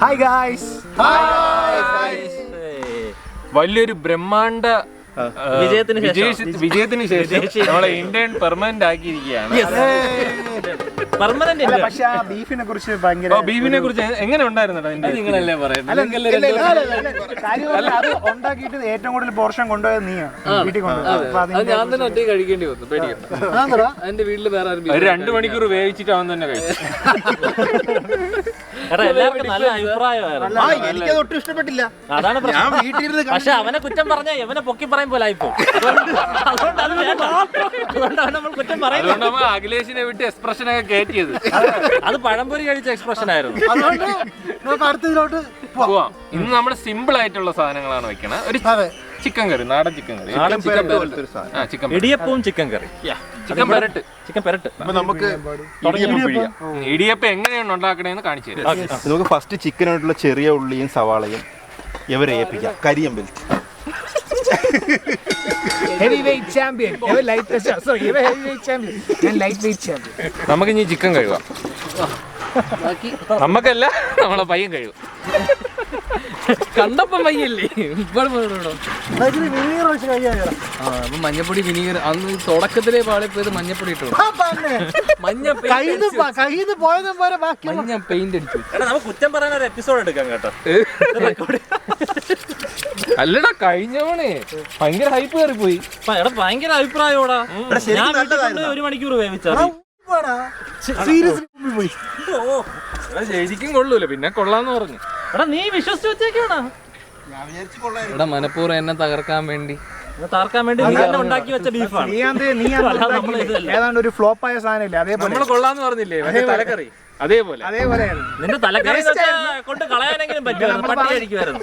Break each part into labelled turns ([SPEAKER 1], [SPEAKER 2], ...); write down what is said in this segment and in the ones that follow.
[SPEAKER 1] Hi guys.
[SPEAKER 2] വലിയൊരു ബ്രഹ്മാണ്ഡ വിജയത്തിന് ശേഷം നമ്മളെ ഇന്ത്യൻ പെർമനന്റ് ആക്കിയിരിക്കുകയാണ്.
[SPEAKER 1] പക്ഷെ ആ ബീഫിനെ കുറിച്ച് ഭയങ്കര
[SPEAKER 2] ബീഫിനെ കുറിച്ച് എങ്ങനെ ഉണ്ടായിരുന്നു? നിങ്ങളല്ലേ പറയുന്നത്.
[SPEAKER 1] അത് ഉണ്ടാക്കിയിട്ട് ഏറ്റവും കൂടുതൽ പോർഷൻ കൊണ്ടുപോയത് നീയാണ് വീട്ടിൽ കൊണ്ടുപോയത്.
[SPEAKER 3] ഞാൻ തന്നെ ഒറ്റ കഴിക്കേണ്ടി വന്നു. പേടിക്കണ്ട, എന്റെ വീട്ടില് വേറെ
[SPEAKER 2] 2 മണിക്കൂർ വേവിച്ചിട്ട് അവൻ തന്നെ കഴിച്ചു.
[SPEAKER 4] നല്ല അഭിപ്രായമായിരുന്നു.
[SPEAKER 1] എനിക്കത് ഒട്ടും ഇഷ്ടപ്പെട്ടില്ല.
[SPEAKER 4] അതാണ് പ്രശ്നം. പക്ഷെ അവനെ കുറ്റം പറഞ്ഞാൽ അവനെ പൊക്കി പറയും പോലെ ആയിപ്പോ. അതുകൊണ്ട് നമ്മൾ കുറ്റം പറയുന്നത്.
[SPEAKER 2] അഖിലേഷിനെ വിട്ട് എക്സ്പ്രഷൻ ഒക്കെ കയറ്റിയത്
[SPEAKER 4] അത് പഴംപൊരി കഴിച്ച എക്സ്പ്രഷൻ ആയിരുന്നു.
[SPEAKER 1] അടുത്തതിലോട്ട്
[SPEAKER 2] പോവാം. ഇന്ന് നമ്മൾ സിമ്പിൾ ആയിട്ടുള്ള സാധനങ്ങളാണ് വെക്കണത്. ഒരു ചിക്കൻ കറി, നാടൻ ചിക്കൻ കറി,
[SPEAKER 4] ഇടിയപ്പവും ചിക്കൻ കറി,
[SPEAKER 2] ചിക്കൻ പെരട്ട്.
[SPEAKER 1] അപ്പൊ നമുക്ക്
[SPEAKER 2] ഇടിയപ്പം എങ്ങനെയാണ് ഉണ്ടാക്കണേന്ന് കാണിച്ചു തരാം.
[SPEAKER 5] നമുക്ക് ഫസ്റ്റ് ചിക്കനായിട്ടുള്ള ചെറിയ ഉള്ളിയും സവാളയും ഇവരെ ഏൽപ്പിക്കാം. കരിയമ്പൽ
[SPEAKER 2] നമുക്ക് ഇനി ചിക്കൻ കഴിവാം. നമുക്കല്ല, നമ്മളെ പയ്യൻ കഴിവും.
[SPEAKER 3] കണ്ടപ്പം വയ്യല്ലേ. മഞ്ഞപ്പൊടി വിനീഗർ അന്ന് തുടക്കത്തിലേ പാളിപ്പോയത് മഞ്ഞപ്പൊടി ഇട്ടു. മഞ്ഞ പെയിന്റ് അടിച്ചു.
[SPEAKER 4] നമുക്ക് കുറ്റം പറയാൻ ഒരു എപ്പിസോഡ് എടുക്കാം കേട്ടോ.
[SPEAKER 2] അല്ലടാ, കഴിഞ്ഞവണേ ഭയങ്കര ഹൈപ്പ് കയറി പോയി.
[SPEAKER 4] ഭയങ്കര അഭിപ്രായോടാ. ഞാൻ 1 മണിക്കൂർ വേവിച്ചാ
[SPEAKER 2] ശരിക്കും കൊള്ളൂല. പിന്നെ കൊള്ളാന്ന് പറഞ്ഞു.
[SPEAKER 4] എടാ നീ വിശ്വസിച്ച് വെച്ചേക്കാണ്.
[SPEAKER 3] ഇവിടെ മനഃപൂർവ്വം എന്നെ തകർക്കാൻ വേണ്ടി
[SPEAKER 4] ഉണ്ടാക്കി വെച്ച ബീഫാണ്.
[SPEAKER 1] ഏതാണ്ട് ഒരു ഫ്ലോപ്പായ സാധനം. അതേപോലെ
[SPEAKER 2] നമ്മള് കൊള്ളാന്ന് പറഞ്ഞില്ലേ തലക്കറി? അതേപോലെ
[SPEAKER 4] നിന്റെ തലക്കറി കൊണ്ട് കളയാനെങ്കിലും പറ്റുമായിരുന്നു. പട്ടി കഴിക്കുമായിരുന്നു.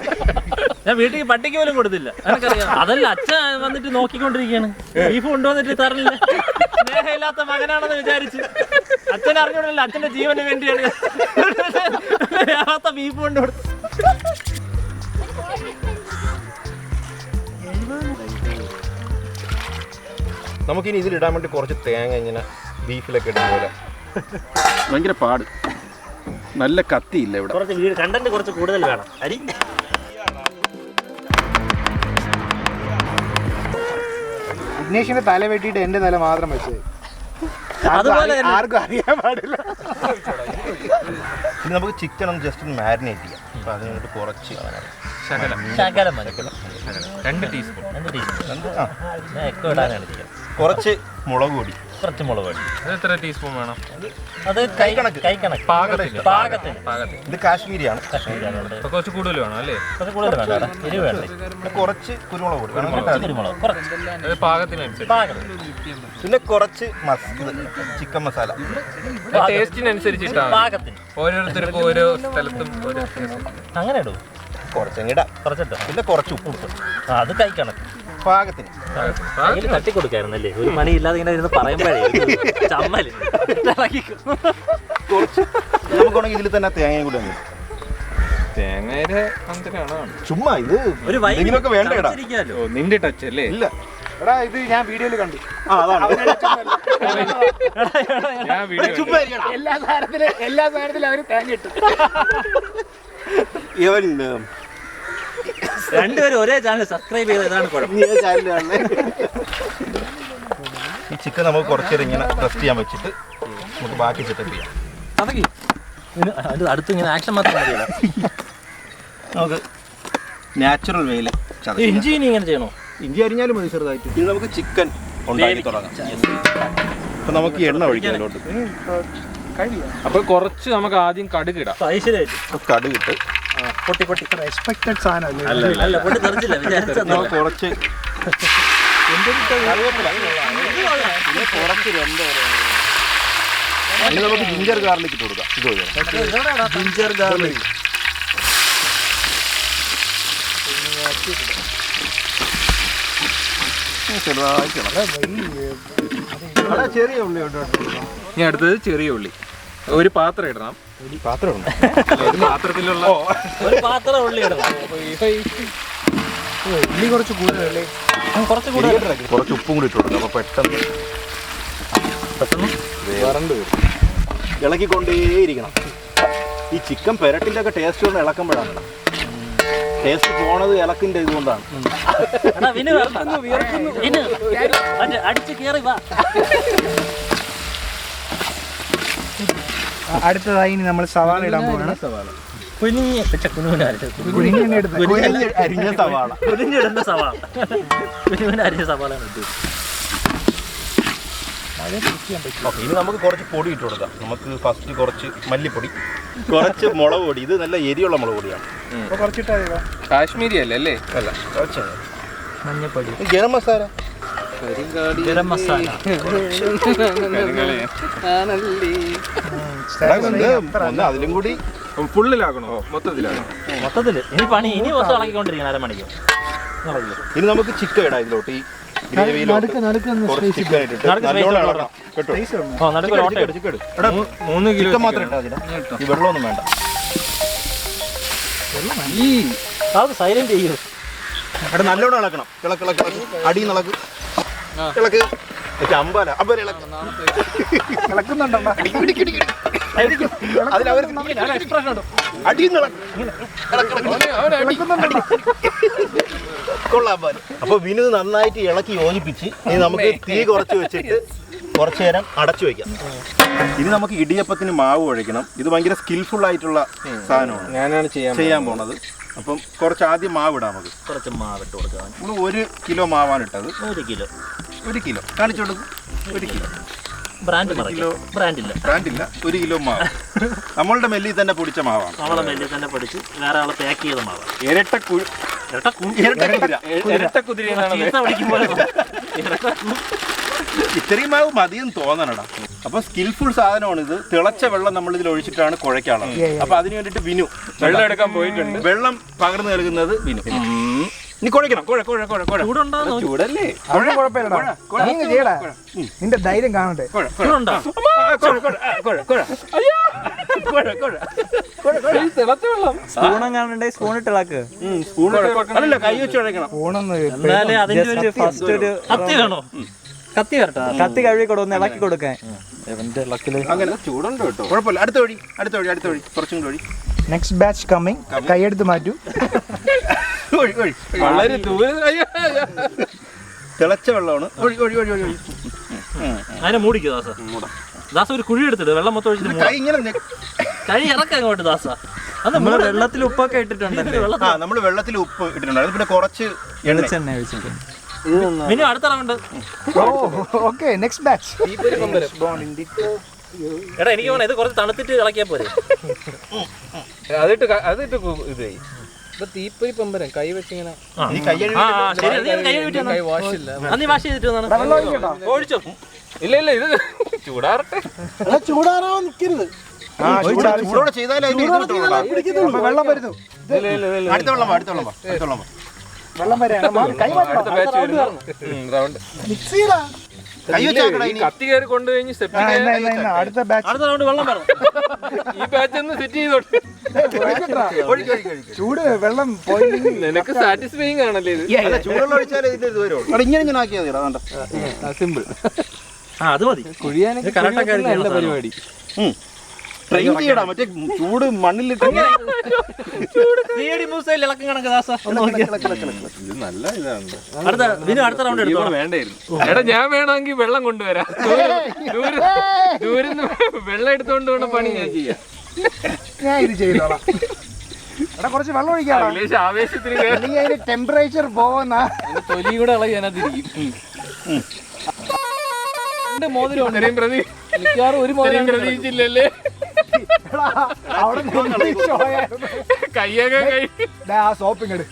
[SPEAKER 4] ഞാൻ വീട്ടിൽ പട്ടിക്ക് പോലും കൊടുത്തില്ല. എനിക്കറിയാം. അതല്ല, അച്ഛൻ വന്നിട്ട് നോക്കിക്കൊണ്ടിരിക്കുകയാണ്. ബീഫ് കൊണ്ടുവന്നിട്ട് തരണില്ല. സ്നേഹമില്ലാത്ത മകനാണെന്ന് വിചാരിച്ച് അച്ഛൻ അറിഞ്ഞോണ്ടല്ലോ അച്ഛന്റെ ജീവന് വേണ്ടിയാണ് ബീഫ് കൊണ്ടുകൊടുത്തു.
[SPEAKER 5] നമുക്കിനി ഇതിലിടാൻ വേണ്ടി കുറച്ച് തേങ്ങ ഇങ്ങനെ ബീഫിലൊക്കെ ഇടുന്ന പോലെ.
[SPEAKER 6] ഭയങ്കര പാട്. നല്ല കത്തിയില്ല ഇവിടെ.
[SPEAKER 4] കണ്ടന്റ് കുറച്ച് കൂടുതൽ വേണം. അരി
[SPEAKER 1] വിഘ്നേഷിന്റെ തല വെട്ടിയിട്ട് എന്റെ തല മാത്രം വെച്ചത്. ആർക്കും അറിയാൻ പാടില്ല.
[SPEAKER 5] ഇനി നമുക്ക് ചിക്കൻ ഒന്ന് ജസ്റ്റ് ഒന്ന് മാരിനേറ്റ് ചെയ്യാം. അപ്പൊ അതിന് വേണ്ടി കുറച്ച്
[SPEAKER 4] ശകലം
[SPEAKER 2] 2 ടീസ്പൂൺ
[SPEAKER 5] കുറച്ച് മുളക് പൊടി.
[SPEAKER 4] കുറച്ച് മുളക് പൊടി.
[SPEAKER 2] അത് എത്ര ടീസ്പൂൺ വേണം?
[SPEAKER 4] അത് കൈക്കണക്ക് പാകത്തിന്.
[SPEAKER 5] ഇത് കാശ്മീരിയാണ്.
[SPEAKER 2] അപ്പൊ കുറച്ച് കൂടുതൽ വേണം അല്ലേ?
[SPEAKER 4] കുറച്ച് കൂടുതൽ വേണ്ട. എരിവ് വേണ്ട.
[SPEAKER 5] കുറച്ച് കുരുമുളക് പൊടി.
[SPEAKER 2] അത് പാകത്തിനനുസരിച്ച്.
[SPEAKER 5] പിന്നെ കുറച്ച് ചിക്കൻ മസാല
[SPEAKER 2] ടേസ്റ്റിനനുസരിച്ചിട്ടാണ്.
[SPEAKER 4] പാകത്തിന്.
[SPEAKER 2] ഓരോരുത്തർക്കും ഓരോ സ്ഥലത്തും ഓരോ
[SPEAKER 4] അങ്ങനെ ഇടും.
[SPEAKER 5] കുറച്ചെങ്കിടാം.
[SPEAKER 4] കുറച്ചിട്ടോ.
[SPEAKER 5] പിന്നെ കുറച്ച് ഉപ്പ്.
[SPEAKER 4] അത് കൈക്കണക്ക്
[SPEAKER 5] പാകത്തിന്.
[SPEAKER 4] തട്ടിക്കൊടുക്കായിരുന്നല്ലേ. ഒരു പണി ഇല്ലാതെ ഇങ്ങനെ ഇരുന്ന് പറയുമ്പോഴേ ചമ്മല്.
[SPEAKER 5] നമുക്കാണെങ്കിൽ ഇതിൽ തന്നെ തേങ്ങയും കൂടെ ഉണ്ട്.
[SPEAKER 2] തേങ്ങയുടെ അന്തരാണോ?
[SPEAKER 5] ചുമ്മാ ഇത്
[SPEAKER 4] ഒരു
[SPEAKER 5] എന്തെങ്കിലുമൊക്കെ വേണ്ടേടാ.
[SPEAKER 2] നിന്റെ ടച്ച് അല്ലേ?
[SPEAKER 5] ഇല്ല
[SPEAKER 1] എടാ, ഇത് ഞാൻ വീഡിയോയിൽ കണ്ടു.
[SPEAKER 2] ഞാൻ വീഡിയോ
[SPEAKER 1] എല്ലാ സാധനത്തിലും അവര് തേങ്ങ ഇട്ടു.
[SPEAKER 5] ഇവൻ
[SPEAKER 4] രണ്ടുപേരും ഒരേ ചാനൽ സബ്സ്ക്രൈബ് ചെയ്തതാണ് കുഴപ്പം.
[SPEAKER 5] ഈ ചിക്കൻ നമുക്ക് കുറച്ചേരം ഇങ്ങനെ റെസ്റ്റ് ചെയ്യാൻ വെച്ചിട്ട് നമുക്ക് ബാക്കി സെറ്റപ്പ് ചെയ്യാം.
[SPEAKER 4] അടുത്ത് ഇങ്ങനെ ആക്ഷൻ മാത്രം മതിയല്ല.
[SPEAKER 5] നമുക്ക് നാച്ചുറൽ വേയിൽ
[SPEAKER 4] ഇഞ്ചി ഇങ്ങനെ ചെയ്യണോ?
[SPEAKER 5] ഇഞ്ചി അരിഞ്ഞാലും മതി ചെറുതായിട്ട്. ഇനി നമുക്ക് ചിക്കൻ ഉണ്ടാക്കി തുടങ്ങാം. അപ്പൊ നമുക്ക് എണ്ണ ഒഴിക്കാം അതിലോട്ട്.
[SPEAKER 2] അപ്പൊ കുറച്ച് നമുക്ക് ആദ്യം കടുക് ഇടാം.
[SPEAKER 5] കടുകിട്ട്
[SPEAKER 4] പൊട്ടി
[SPEAKER 1] എക്സ്പെക്ടഡ് സാധനം
[SPEAKER 4] അല്ല പൊട്ടി തെറിച്ചില്ല.
[SPEAKER 5] നമുക്ക് കുറച്ച് ഇനി നമുക്ക് ജിഞ്ചർ ഗാർലിക് ഇട്ട് കൊടുക്കാം.
[SPEAKER 4] ജിഞ്ചർ ഗാർലിക്
[SPEAKER 5] ചെറിയ ഉള്ളി.
[SPEAKER 2] ഇനി അടുത്തത് ചെറിയ ഉള്ളി. ഒരു പാത്രം ഇടണം.
[SPEAKER 5] പാത്രമുണ്ട്.
[SPEAKER 2] പാത്രത്തിലുള്ള
[SPEAKER 4] ഒരു പാത്രം ഉള്ളി ഇടണം.
[SPEAKER 1] ഉള്ളി കുറച്ച് കൂടുതലല്ലേ?
[SPEAKER 4] കുറച്ച് കൂടുതൽ.
[SPEAKER 5] കുറച്ച് ഉപ്പും കൂടി ഇട്ട് കൊടുക്കാം. അപ്പൊ പെട്ടെന്ന്
[SPEAKER 4] പെട്ടെന്ന്
[SPEAKER 5] വരണ്ട് വരും. ഇളക്കിക്കൊണ്ടേയിരിക്കണം. ഈ ചിക്കൻ പെരട്ടിൻ്റെ ഒക്കെ ടേസ്റ്റ് കൊണ്ട് ഇളക്കുമ്പോഴാണ് ടേസ്റ്റ് പോണത് ഇളക്കിൻ്റെ ഇതുകൊണ്ടാണ്.
[SPEAKER 1] അടുത്തതായി ഇനി നമ്മൾ സവാള ഇടാൻ പോവാണ്.
[SPEAKER 5] അരിഞ്ഞ സവാള
[SPEAKER 4] കുരിഞ്ഞിടുന്ന സവാള അരിഞ്ഞ സവാള.
[SPEAKER 5] ഇനി നമുക്ക് കുറച്ച് പൊടി ഇട്ട് കൊടുക്കാം. നമുക്ക് ഫസ്റ്റ് കുറച്ച് മല്ലിപ്പൊടി, കുറച്ച് മുളക് പൊടി. ഇത് നല്ല എരിയുള്ള മുളക് പൊടിയാണ്.
[SPEAKER 2] കാശ്മീരി അല്ലേ?
[SPEAKER 5] അല്ല, കുറച്ച്
[SPEAKER 4] മഞ്ഞപ്പൊടി,
[SPEAKER 5] ഗരം മസാല,
[SPEAKER 4] ഗരം മസാല.
[SPEAKER 5] ഒന്ന് അതിലും കൂടി
[SPEAKER 6] ഫുള്ളിലാക്കണോ? മൊത്തത്തിലാക്കണോ?
[SPEAKER 4] ഇനി പണി ഇനി മൊത്തം ഇളക്കിക്കൊണ്ടിരിക്കണം അരമണിക്കൂർ.
[SPEAKER 5] ഇനി നമുക്ക് ചിക്കൻ ഇടാം ഇതിലോട്ട്. ഈ ഗ്രേവിയിലോട്ട് കുറച്ച് ചിക്കൻ ഇട്ടിട്ട് നല്ലോണം ഇളക്കണം കേട്ടോ. ചിക്കൻ മാത്രം ഇട്ടാൽ മതി. ഈ വെള്ളമൊന്നും വേണ്ട.
[SPEAKER 4] അത് സൈലന്റ് ചെയ്യൂ.
[SPEAKER 5] അവിടെ നല്ലോണം ഇളക്കണം. ഇളക്ക് അടിയിൽ ഇളക്ക് ഇളക്ക്. അമ്പല ഇളക്കുന്നുണ്ടോ? കൊള്ളാം. അപ്പൊ വിനു നന്നായിട്ട് ഇളക്കി യോജിപ്പിച്ച് ഇനി നമുക്ക് തീ കുറച്ച് വെച്ചിട്ട് കുറച്ചു നേരം അടച്ചു വെക്കാം. ഇനി നമുക്ക് ഇടിയപ്പത്തിന് മാവ് കുഴയ്ക്കണം. ഇത് ഭയങ്കര സ്കിൽഫുൾ ആയിട്ടുള്ള സാധനമാണ്.
[SPEAKER 2] ഞാനാണ്
[SPEAKER 5] ചെയ്യാൻ പോണത്. അപ്പം കുറച്ച് ആദ്യം മാവ് ഇടാം. നമുക്ക്
[SPEAKER 4] കുറച്ച് മാവ് ഇട്ട് കൊടുക്കാം.
[SPEAKER 5] നമ്മൾ 1 കിലോ മാവാണ് ഇട്ടത്.
[SPEAKER 4] 1 കിലോ
[SPEAKER 5] കാണിച്ചു കൊടുക്കും. 1 കിലോ
[SPEAKER 4] ബ്രാൻഡില്ല
[SPEAKER 5] 1 കിലോ മാവ് നമ്മളുടെ മെല്ലിൽ തന്നെ പൊടിച്ച മാവാണ്.
[SPEAKER 4] നമ്മളെ മെല്ലിൽ തന്നെ പൊടിച്ച് വേറെ ആളെ പാക്ക് ചെയ്ത മാവ്.
[SPEAKER 5] ഇരട്ട കുതിര ഇത്രയും മാവ് മതിയെന്ന് തോന്നണടാ. അപ്പൊ സ്കിൽഫുൾ സാധനമാണ് ഇത്. തിളച്ച വെള്ളം നമ്മൾ ഇതിൽ ഒഴിച്ചിട്ടാണ് കുഴയ്ക്കാനുള്ളത്. അപ്പൊ അതിന് വേണ്ടിട്ട് വിനു
[SPEAKER 2] വെള്ളം എടുക്കാൻ പോയിട്ടുണ്ട്.
[SPEAKER 5] വെള്ളം പകർന്നു നൽകുന്നത് വിനു. നീ കുഴക്കണം.
[SPEAKER 4] ചൂടല്ലേ?
[SPEAKER 1] നിന്റെ ധൈര്യം കാണട്ടെ.
[SPEAKER 4] ചൂടുണ്ടോ?
[SPEAKER 3] സ്പൂണം കാണണ്ടേ? സ്പൂണിട്ട് ഇളക്ക്.
[SPEAKER 5] അല്ലല്ല, കൈ വെച്ച് കുഴക്കണം.
[SPEAKER 4] കത്തി വേണോ? കത്തി വരട്ടെ.
[SPEAKER 3] കത്തി കഴുകി കൊടുന്ന് ഇളക്കി കൊടുക്കാൻ.
[SPEAKER 5] അങ്ങനെ ചൂടുണ്ട് കേട്ടോ. കുഴപ്പമില്ല. അടുത്ത വഴി കുറച്ചും കൂടി.
[SPEAKER 1] Next batch coming. കൈയെടുത്ത് മാറ്റൂ.
[SPEAKER 2] വളരെ ദൂരെ.
[SPEAKER 5] തിളച്ച വെള്ളമാണ്.
[SPEAKER 4] അതിനെ മൂടിക്കോ ദാസ. ഒരു കുഴി എടുത്തിട്ട് വെള്ളം മൊത്തം ഒഴിച്ചിട്ട്
[SPEAKER 5] കൈ ഇങ്ങനെ
[SPEAKER 4] കൈ ഇറക്കാം അങ്ങോട്ട് ദാസ.
[SPEAKER 3] നമ്മള് വെള്ളത്തിൽ ഉപ്പൊക്കെ ഇട്ടിട്ടുണ്ട്.
[SPEAKER 5] നമ്മൾ വെള്ളത്തിൽ ഉപ്പ് ഇട്ടിട്ടുണ്ട്. പിന്നെ കുറച്ച്
[SPEAKER 3] എണ്ണ ഒഴിച്ചിട്ടുണ്ട്.
[SPEAKER 4] പിന്നെ അടുത്ത റൗണ്ട്.
[SPEAKER 1] Okay, next batch.
[SPEAKER 4] എടാ എനിക്ക് ഇത് കുറച്ച് തണുത്തിട്ട് ഇളക്കിയാ പോരെ.
[SPEAKER 2] അതിട്ട് ഇത്
[SPEAKER 3] തീപ്പൊരി പമ്പരം കൈ വെച്ചിങ്ങനെ
[SPEAKER 5] ഈ കൈ
[SPEAKER 3] വാഷില്ല.
[SPEAKER 4] നീ വാഷ് ചെയ്തിട്ട് ഒഴിച്ചോ?
[SPEAKER 2] ഇല്ല ഇത് ചൂടാറട്ടെ.
[SPEAKER 1] ചൂടാറാൻ നിൽക്കരുത്.
[SPEAKER 5] ചൂടോടെ ചെയ്താലേ
[SPEAKER 1] വെള്ളം വരുന്നു.
[SPEAKER 5] അടുത്ത വെള്ളം
[SPEAKER 1] വെള്ളം വരെയാണ്. കൈ
[SPEAKER 2] അടുത്ത ബാച്ച് റൗണ്ട്
[SPEAKER 1] മിക്സ് ചെയ്താ
[SPEAKER 2] കത്തി കയറി കൊണ്ടു കഴിഞ്ഞ്
[SPEAKER 1] അടുത്ത ബാച്ച്.
[SPEAKER 4] അടുത്ത റൗണ്ട് വെള്ളം വേണം.
[SPEAKER 2] ഈ ബാച്ച് ഒന്ന് സെറ്റ് ചെയ്തോട്ടെ.
[SPEAKER 1] ചൂട് വെള്ളം പോയി.
[SPEAKER 2] നിനക്ക് സാറ്റിസ്ഫൈങ് ആണല്ലേ ഇത്?
[SPEAKER 5] ചൂടുള്ള ഒഴിച്ചാലേ ഇതിന്റെ ഇത് വരുള്ളൂ. ഇങ്ങനെ ആക്കിയാൽ മതി.
[SPEAKER 2] സിമ്പിൾ.
[SPEAKER 4] അത് മതി.
[SPEAKER 3] കുഴിയാനൊക്കെ നല്ല പരിപാടി.
[SPEAKER 5] ട്രെയിൻ ചെയ്യടാ. മറ്റേ ചൂട് മണ്ണിലിട്ട്
[SPEAKER 4] ഇളക്കം കണക്ക് ദാസ.
[SPEAKER 2] ഇത് നല്ല ഇതാണ്.
[SPEAKER 4] അടുത്ത റൗണ്ട് എടുത്തോ.
[SPEAKER 2] വേണ്ടായിരുന്നു. എടാ ഞാൻ വേണമെങ്കിൽ വെള്ളം കൊണ്ടുവരാം. ദൂരം വെള്ളം എടുത്തോണ്ട് വേണം പണി ഞാൻ ചെയ്യാം.
[SPEAKER 1] ഞാൻ ഇത് ചെയ്തോളാം. എടാ കുറച്ച് വെള്ളം ഒഴിക്കാം.
[SPEAKER 2] ആവേശത്തിന്
[SPEAKER 1] അതിന് ടെമ്പറേച്ചർ പോകുന്ന
[SPEAKER 3] തൊലി കൂടെ ഇളകി അതിനകത്തിരിക്കും.
[SPEAKER 2] പ്രതീക്ഷിച്ചില്ലല്ലേ?
[SPEAKER 1] അവിടെ
[SPEAKER 2] കയ്യൊക്കെ
[SPEAKER 1] ആ സോപ്പിങ് എടു.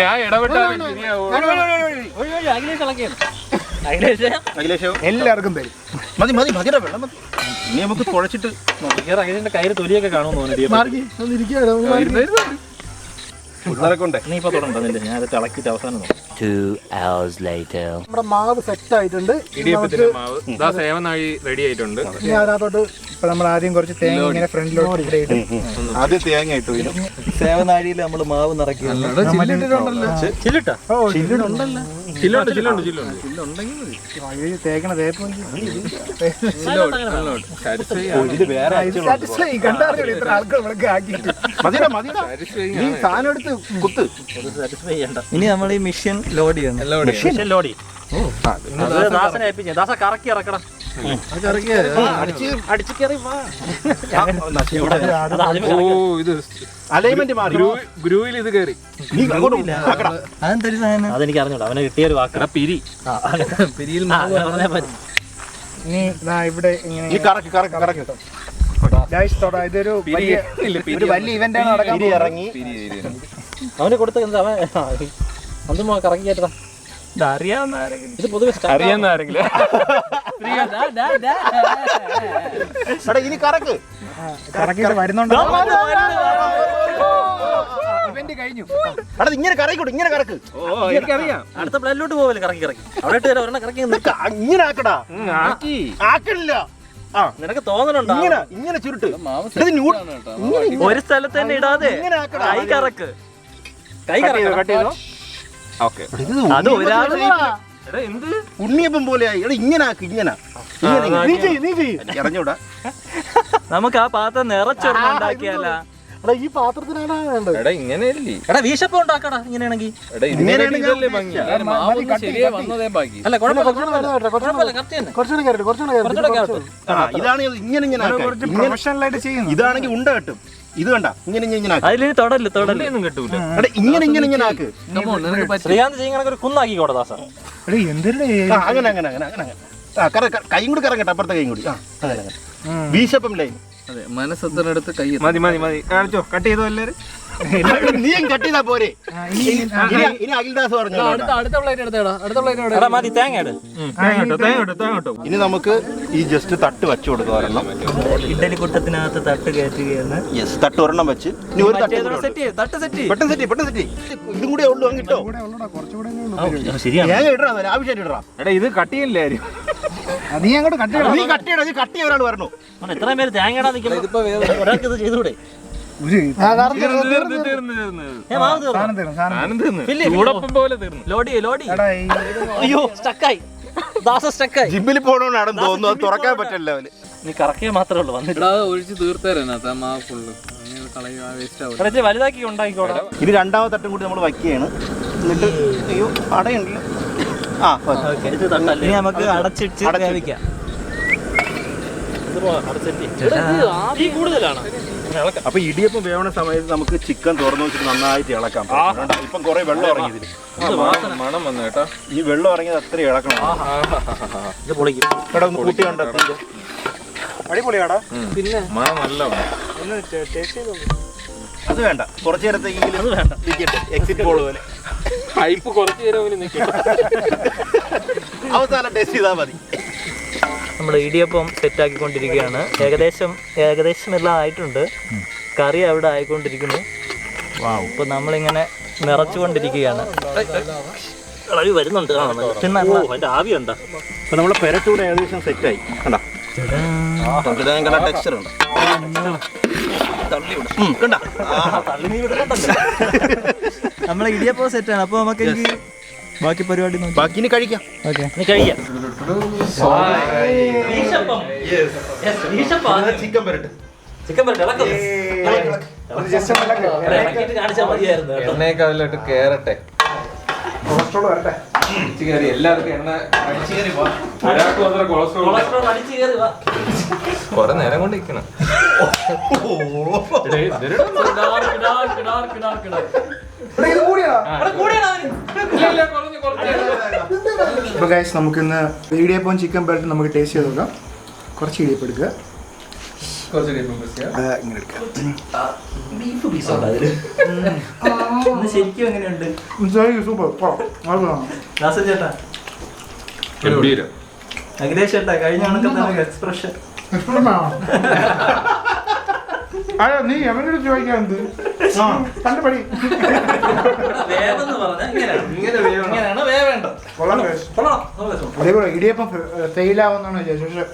[SPEAKER 2] ഞാൻ ഇടപെട്ടാൽ
[SPEAKER 1] എല്ലാവർക്കും തരും.
[SPEAKER 5] മതി വെള്ളം മതി. ഇനി നമുക്ക് കുഴച്ചിട്ട്
[SPEAKER 4] കയ്യിൽ തൊലിയൊക്കെ കാണുമെന്ന്
[SPEAKER 5] പിള്ളേരൊക്കെ
[SPEAKER 4] നീ ഇപ്പൊ തുടങ്ങുന്നില്ല. ഞാൻ ഇളക്കിട്ട് അവസാനം
[SPEAKER 7] 2 hours later.
[SPEAKER 1] നമ്മുടെ മാവ് സെറ്റ് ആയിട്ടുണ്ട്.
[SPEAKER 2] ഇടിയപ്പത്തിന്റെ മാവ് സേവനാഴി റെഡി ആയിട്ടുണ്ട്.
[SPEAKER 1] ഇനി അതിനകത്തോട്ട് ഇപ്പൊ നമ്മൾ ആദ്യം കുറച്ച് തേങ്ങ ഇങ്ങനെ ഫ്രണ്ടിലോട്ട് ഇവിടെ ഇടും.
[SPEAKER 5] ആദ്യം തേങ്ങ ഇട്ടു.
[SPEAKER 3] സേവനാഴിയിൽ നമ്മൾ മാവ് നിറയ്ക്കുക.
[SPEAKER 4] ചില്ലിട്ടാ.
[SPEAKER 1] ഓ ചില്ലുണ്ടല്ലോ.
[SPEAKER 6] ചില്ലുണ്ട്
[SPEAKER 1] തേക്കണ തേപ്പ്
[SPEAKER 5] ഇത് വേറെ
[SPEAKER 1] കണ്ടറിഞ്ഞു ഇത്ര ആൾക്കാർ ഇവിടെ ആക്കിയിട്ട്
[SPEAKER 5] മതിടാ നീ സാധനം എടുത്ത് കുത്ത്.
[SPEAKER 4] സാറ്റിസ്ഫൈ ചെയ്യണ്ട.
[SPEAKER 3] ഇനി നമ്മൾ ഈ മിഷൻ ലോഡ് ചെയ്യണം.
[SPEAKER 4] മിഷൻ ലോഡി ദാസനെ ഏൽപ്പിച്ചു. ദാസ കറക്കി ഇറക്കണം. അടിച്ചു കയറി വാ.
[SPEAKER 6] ഇത്
[SPEAKER 5] അലൈൻമെന്റ് മാറി
[SPEAKER 6] ഗ്രൂവിൽ ഇത് കയറി.
[SPEAKER 5] നീ അങ്ങോട്ട് ആക്കടാ.
[SPEAKER 3] അതെന്തൊരു സാധനം?
[SPEAKER 4] അതെനിക്ക് അറിഞ്ഞൂടാ. അവനെ കിട്ടിയ ഒരു വാക്ക്
[SPEAKER 6] പിരി
[SPEAKER 3] പിരിയിൽ
[SPEAKER 1] ഇനി ഇവിടെ ഇങ്ങനെ
[SPEAKER 5] നീ കറക്കി
[SPEAKER 1] ഇതൊരു വലിയ ഇവന്റ് ആണ് നടക്കാൻ
[SPEAKER 5] പിരി ഇറങ്ങി
[SPEAKER 4] അവന് കൊടുത്ത എന്താ അവൻ അന്തുമോ കറക്കി കയറ്റതാ.
[SPEAKER 3] അറിയാവുന്ന ആരെങ്കിലും
[SPEAKER 4] ഇത് പൊതുവെ
[SPEAKER 6] അറിയാവുന്ന ആരെങ്കിലും
[SPEAKER 5] എടാ ഇനി കറക്ക്
[SPEAKER 1] കറക്കിട്ട് വരുന്നുണ്ടോ ഇവന്റ് കഴിഞ്ഞു.
[SPEAKER 5] എടാ ഇങ്ങനെ കറക്കിക്കോട്ടെ, ഇങ്ങനെ കറക്ക്.
[SPEAKER 6] എനിക്കറിയാം.
[SPEAKER 4] അടുത്ത പ്ലാനിലോട്ട് പോവല്ലേ കറക്കി അവിടെ ഇട്ട് തരാം. ഒരെണ്ണം കറക്കി നിൽക്കാം.
[SPEAKER 5] ഇങ്ങനെ ആക്കടാ.
[SPEAKER 6] ആക്കി
[SPEAKER 5] ആക്കണില്ല.
[SPEAKER 4] നിനക്ക് തോന്നണുണ്ടോ?
[SPEAKER 5] ഇങ്ങനെ ചുരുട്ട്.
[SPEAKER 4] ഒരു സ്ഥലത്ത് തന്നെ ഇടാതെ
[SPEAKER 5] ഇങ്ങനെ ആക്കടാ.
[SPEAKER 4] കൈ കറക്ക്. കൈ കറക്ക്.
[SPEAKER 6] ഓക്കെ.
[SPEAKER 4] അത് ഒരാൾ
[SPEAKER 6] എന്ത്
[SPEAKER 5] ഉണ്ണിയപ്പം പോലെയായി. എടാ ഇങ്ങനെ ആക്ക്. ഇങ്ങനെ നീ ചെയ്യ് ഇറങ്ങിവിടാ.
[SPEAKER 4] നമുക്ക് ആ പാത്രം നിറച്ചൊരെണ്ണം ഉണ്ടാക്കിയാല.
[SPEAKER 5] എടാ ഈ പാത്രത്തിനാണ് വേണ്ടത്.
[SPEAKER 6] എടാ ഇങ്ങനെയല്ലേ?
[SPEAKER 4] എടാ വീശപ്പം ഉണ്ടാക്കടാ ഇങ്ങനെയാണെങ്കിൽ.
[SPEAKER 6] എടാ ഇതല്ലേ ഭംഗി. ശരിയാ വന്നതേ ബാക്കി.
[SPEAKER 4] അല്ല
[SPEAKER 5] ഇതാണ് ഇങ്ങനെ
[SPEAKER 1] പ്രൊഫഷണലായിട്ട് ചെയ്യുന്നു.
[SPEAKER 5] ഇതാണെങ്കിൽ ഉണ്ട കെട്ടും. ഇത് കണ്ട ഇങ്ങനെ
[SPEAKER 4] അതിൽ തൊടലൊന്നും
[SPEAKER 6] കിട്ടൂല.
[SPEAKER 5] എടാ ഇങ്ങനെ ആക്ക്.
[SPEAKER 4] ശ്രീകാന്ത് ചെയ്യുന്ന ഒരു കുന്നാക്കിക്കോട്ടെ ദാസ.
[SPEAKER 5] അങ്ങനെ കൈയും കൂടി കറങ്ങട്ടെ. അപ്പുറത്തെ കൈയും കൂടി വീശപ്പം ലൈൻ.
[SPEAKER 3] അതെ, മനസ്സത്തിനടുത്ത് കൈ
[SPEAKER 6] മതി കാണിച്ചോ. കട്ട് ചെയ്തോ എല്ലാരും.
[SPEAKER 5] നീയും കട്ട് ചെയ്താ പോരെ. ഇനി അഖിൽദാസ് പറഞ്ഞു
[SPEAKER 4] മതി തേങ്ങ ഇട്.
[SPEAKER 5] ഇനി നമുക്ക് ഈ ജസ്റ്റ് തട്ട് വെച്ചു കൊടുക്കുക. ഒരെണ്ണം
[SPEAKER 4] ഇഡലി കുട്ടത്തിനകത്ത് തട്ട് കയറ്റുകയാണ്.
[SPEAKER 5] യെസ്, തട്ട് ഒരെണ്ണം വെച്ച് ഇനി ഒരു തട്ട് പെട്ടെന്ന് സെറ്റ്. ഇതും കൂടെ ഉള്ളൂ. അങ്ങ് ഇട്ടോ.
[SPEAKER 4] ശരിയാണ്.
[SPEAKER 5] തേങ്ങ ഇടറാ, ആവശ്യമായിട്ട് ഇടറാ.
[SPEAKER 6] എടാ ഇത് കട്ട് ചെയ്യില്ലേ ആരും?
[SPEAKER 1] നീ അങ്ങോട്ട് കട്ട് ചെയ്യണം.
[SPEAKER 5] നീ കട്ട് ചെയ്യണം. കട്ട് ചെയ്യാൻ ഒരാൾ വരണോ?
[SPEAKER 4] എത്രയും പേര് തേങ്ങ ഇടാൻ നിൽക്കുമ്പോ ഒരാൾക്ക് ഇത് ചെയ്തുകൂടെ? അയ്യോ സ്റ്റക്കായി. ദാസ സ്റ്റക്കായി.
[SPEAKER 5] ജിമ്മിൽ പോകണമെന്നാണെന്ന് തോന്നുന്നു. അത് തുറക്കാൻ പറ്റില്ല അവന്.
[SPEAKER 4] നീ കറക്കിയ മാത്രമേ ഉള്ളൂ. വന്നിട്ട്
[SPEAKER 3] ഒഴിച്ച് തീർത്തേരാ മാവ് ഫുള്ള് വേസ്റ്റ് ആവും.
[SPEAKER 4] വലുതാക്കി ഉണ്ടാക്കിക്കോടാ.
[SPEAKER 5] ഇനി രണ്ടാമത്തെ തട്ടും കൂടി നമ്മൾ വയ്ക്കുകയാണ്. എന്നിട്ട് അയ്യോ അടയുണ്ടല്ലോ.
[SPEAKER 4] ഇനി നമുക്ക് അടച്ചിട്ട് വേവിക്കാം. കൂടുതലാണ്.
[SPEAKER 5] അപ്പൊ ഇടിയപ്പം വേവണ സമയത്ത് നമുക്ക് ചിക്കൻ തുറന്നു വെച്ചിട്ട് നന്നായിട്ട് ഇളക്കാം. ഇപ്പം കുറെ വെള്ളം ഇറങ്ങിയതിൽ
[SPEAKER 6] മണം വന്നു കേട്ടോ.
[SPEAKER 5] ഈ വെള്ളം ഇറങ്ങിയത് അത്ര ഇളക്കണം.
[SPEAKER 4] ഇത് പൊളിക്കും.
[SPEAKER 5] ഇവിടെ ഒന്ന് കൂട്ടി കണ്ടെത്തി. അടിപൊളിയാടാ.
[SPEAKER 6] പിന്നെ മണം നല്ല
[SPEAKER 5] അത് വേണ്ട, കുറച്ചു നേരത്തേക്കെങ്കിലും അത് വേണ്ട. എക്സിറ്റ് ബോൾ പോലെ
[SPEAKER 6] പൈപ്പ് കുറച്ചു നേരം നിൽക്കും.
[SPEAKER 5] അവസാനം ടേസ്റ്റ് ചെയ്താൽ മതി.
[SPEAKER 4] നമ്മൾ ഇടിയപ്പം സെറ്റാക്കിക്കൊണ്ടിരിക്കുകയാണ്. ഏകദേശം എല്ലാം ആയിട്ടുണ്ട്. കറി അവിടെ ആയിക്കൊണ്ടിരിക്കുന്നു. ഇപ്പൊ നമ്മളിങ്ങനെ നിറച്ചുകൊണ്ടിരിക്കുകയാണ്. വരുന്നുണ്ട്. അതിന്റെ ആവിയുണ്ടോ?
[SPEAKER 5] അപ്പൊ നമ്മളെ പെരട്ടൂടെ ഏകദേശം സെറ്റായി. കണ്ടോ ടെക്സ്ചർ ഉണ്ട്.
[SPEAKER 3] നമ്മളെ ഇടിയപ്പം സെറ്റാണ്. അപ്പൊ നമുക്ക് ബാക്കി പരിപാടി
[SPEAKER 5] ബാക്കി ഇനി കഴിക്കാം. ചിക്കൻ പെരട്ട്.
[SPEAKER 3] എണ്ണയൊക്കെ അതിലോട്ട് കേറട്ടെ. എല്ലാവർക്കും എണ്ണ കൊറേ നേരം കൊണ്ട് ഇരിക്കണം.
[SPEAKER 1] നമുക്കിന്ന് ഇടിയപ്പം ചിക്കൻ പെരട്ട് നമുക്ക് ടേസ്റ്റ് ചെയ്ത് നോക്കാം. കുറച്ച് ഇടിയപ്പം എടുക്കുക. ഇങ്ങനെ എടുക്കാം.
[SPEAKER 4] ശരിക്കും എങ്ങനെയുണ്ട്
[SPEAKER 1] സൂപ്പർ.
[SPEAKER 4] ചേട്ടാ അഖിലേഷ് ചേട്ടാ കഴിഞ്ഞ കണക്ക് എക്സ്പ്രഷൻ
[SPEAKER 1] നീ എവരോട് ചോദിക്കാൻ കണ്ടുപടി. അതേപോലെ ഇടിയപ്പം ഫെയിലാവുന്നാണ് വിചാരിച്ചത്.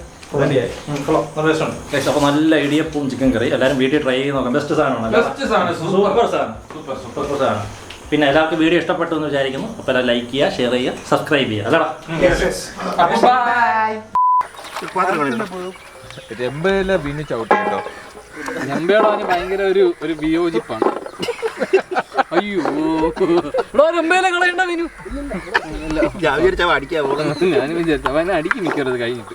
[SPEAKER 4] അപ്പൊ നല്ല ഇടിയപ്പവും ചിക്കൻ കറി എല്ലാരും വീട്ടിൽ ട്രൈ ചെയ്ത് നോക്കാം. ബെസ്റ്റ് സാധനമാണ്. സൂപ്പർ സാധനം. പിന്നെ എല്ലാവർക്കും വീഡിയോ ഇഷ്ടപ്പെട്ടു എന്ന് വിചാരിക്കുന്നു. അപ്പോൾ എല്ലാം ലൈക്ക് ചെയ്യുക, ഷെയർ ചെയ്യുക, സബ്സ്ക്രൈബ് ചെയ്യുക. അല്ലടാ
[SPEAKER 6] രമ്പയില വിനു ചവിട്ടി കേട്ടോ. രമ്പയോട് അവന് ഭയങ്കര ഒരു വിയോജിപ്പാണ്. അയ്യോ രമ്പയില കളയണ്ട വിനു.
[SPEAKER 5] ഞാൻ വിചാരിച്ചാ അടിക്കാൻ പോകുന്നത്.
[SPEAKER 6] ഞാനും വിചാരിച്ചു അവനെ അടിക്കും മിക്കരുത് കഴിഞ്ഞിട്ട്.